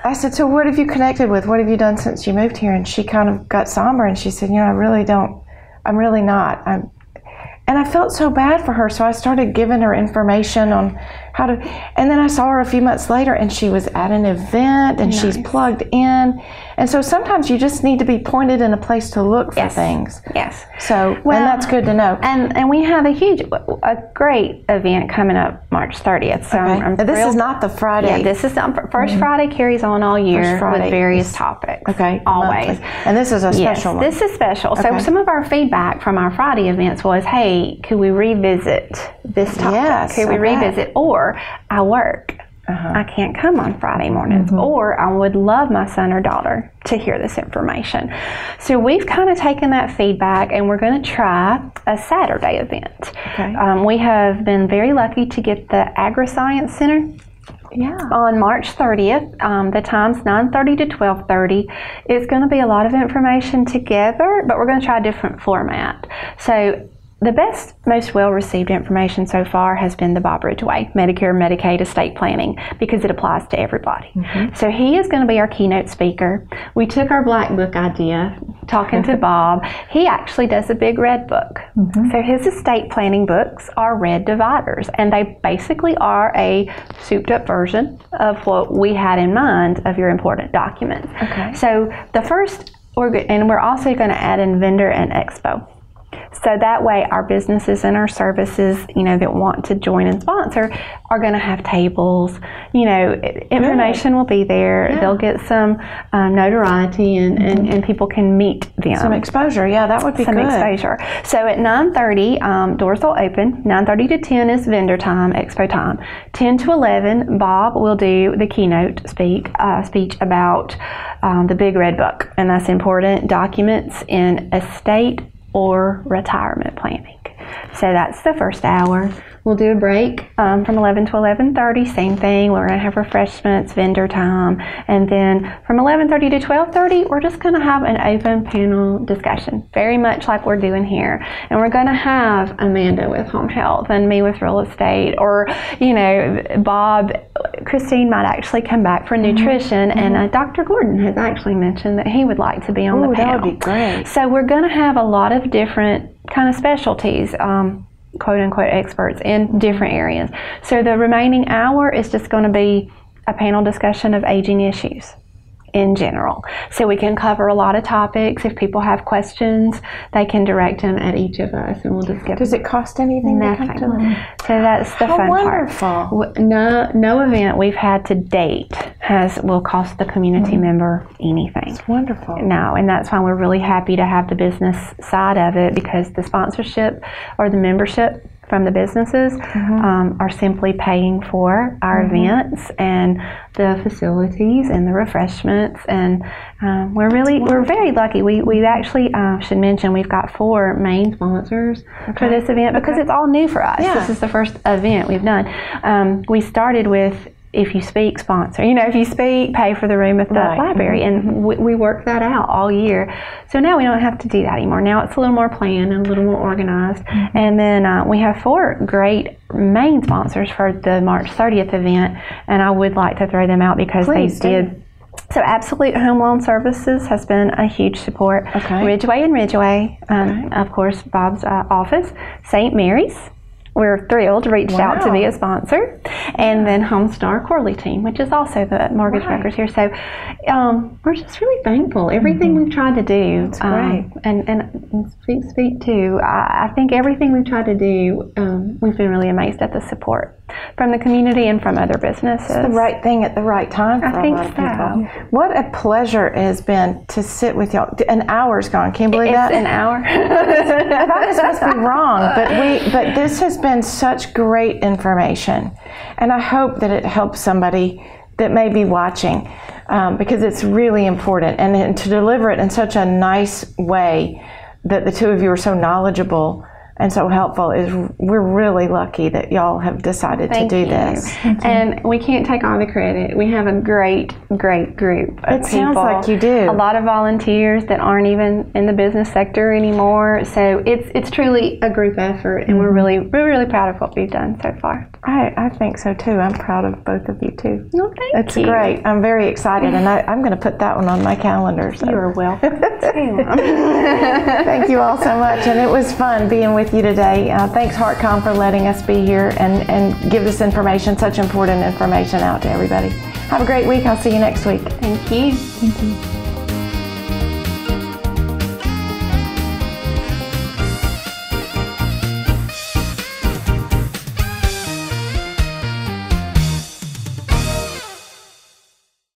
I said, so what have you connected with? What have you done since you moved here? And she kind of got somber, and she said, I'm really not. And I felt so bad for her, so I started giving her information on how to, and then I saw her a few months later, and she was at an event, and she's plugged in. And so sometimes you just need to be pointed in a place to look for things.
Yes.
So, and that's good to know.
And we have a great event coming up March 30th. So I'm
this is not the Friday.
Yeah, this is First Friday carries on all year with various topics.
Okay.
Always.
Monthly. And this is a special one.
This is special. So some of our feedback from our Friday events was, hey, could we revisit this topic?
Yes,
could we revisit? Or I work. I can't come on Friday mornings, or I would love my son or daughter to hear this information. So we've kind of taken that feedback, and we're going to try a Saturday event.
Okay.
We have been very lucky to get the Agri-Science Center on March 30th. The time's 9:30 to 12:30. It's going to be a lot of information together, but we're going to try a different format. So the best, most well-received information so far has been the Bob Ridgway, Medicare, Medicaid, estate planning, because it applies to everybody. So he is going to be our keynote speaker. We took our Black Book idea, talking to Bob. He actually does a big red book. So his estate planning books are red dividers, and they basically are a souped-up version of what we had in mind of your important documents. So the first, and we're also going to add in vendor and expo. So that way our businesses and our services, that want to join and sponsor are going to have tables, information will be there. Yeah. They'll get some notoriety and people can meet them.
Some exposure, that would be
some
good.
Exposure. So at 9:30, doors will open. 9:30 to 10 is vendor time, expo time. 10 to 11, Bob will do the keynote speech about the Big Red Book, and that's important documents in estate or retirement planning. So that's the first hour. We'll do a break from 11 to 11:30, same thing. We're going to have refreshments, vendor time, and then from 11:30 to 12:30, we're just going to have an open panel discussion, very much like we're doing here. And we're going to have Amanda with home health and me with real estate, or, Bob, Christine might actually come back for nutrition, and Dr. Gordon has actually mentioned that he would like to be on the panel.
That would be great.
So we're going to have a lot of different kind of specialties, quote-unquote experts in different areas. So the remaining hour is just going to be a panel discussion of aging issues in general. So we can cover a lot of topics. If people have questions, they can direct them at each of us, and we'll just get
Does it cost anything?
Nothing. So that's the fun
wonderful.
part. No event we've had to date will cost the community member anything.
It's wonderful.
No, and that's why we're really happy to have the business side of it, because the sponsorship or the membership from the businesses are simply paying for our events and the facilities and the refreshments, and we're very lucky. We actually should mention we've got 4 main sponsors for this event, because it's all new for us. This is the first event we've done. We started with If You Speak sponsor. If you speak, pay for the room at the library, and we worked that out all year. So now we don't have to do that anymore. Now it's a little more planned and a little more organized. And then we have 4 great main sponsors for the March 30th event, and I would like to throw them out because they did. So Absolute Home Loan Services has been a huge support. Ridgway and Ridgway, of course, Bob's office. St. Mary's. We're thrilled, reached out to be a sponsor. And then Homestar Corley Team, which is also the mortgage brokers here. So we're just really thankful. Everything we've tried to do, and speak to, I think everything we've tried to do, we've been really amazed at the support from the community and from other businesses.
It's the right thing at the right time for
I think
a lot of
so.
people. What a pleasure it has been to sit with y'all. An hour's gone. Can you believe
It's
that?
an hour.
I thought this must be wrong, but this has been such great information, and I hope that it helps somebody that may be watching, because it's really important, and to deliver it in such a nice way that the two of you are so knowledgeable and so helpful is we're really lucky that y'all have decided
Thank
to do
you.
this.
And we can't take all the credit. We have a great group of
It sounds
people.
like you do.
A lot of volunteers that aren't even in the business sector anymore. So it's truly a group effort, and we're really proud of what we've done so far.
I think so too. I'm proud of both of you too.
Well, thank
It's
you.
great. I'm very excited, and I'm going to put that one on my calendar. So.
You are welcome.
Thank you all so much, and it was fun being with you today. Thanks, HeartCom, for letting us be here and give this information, such important information, out to everybody. Have a great week. I'll see you next week.
Thank you.
Thank you.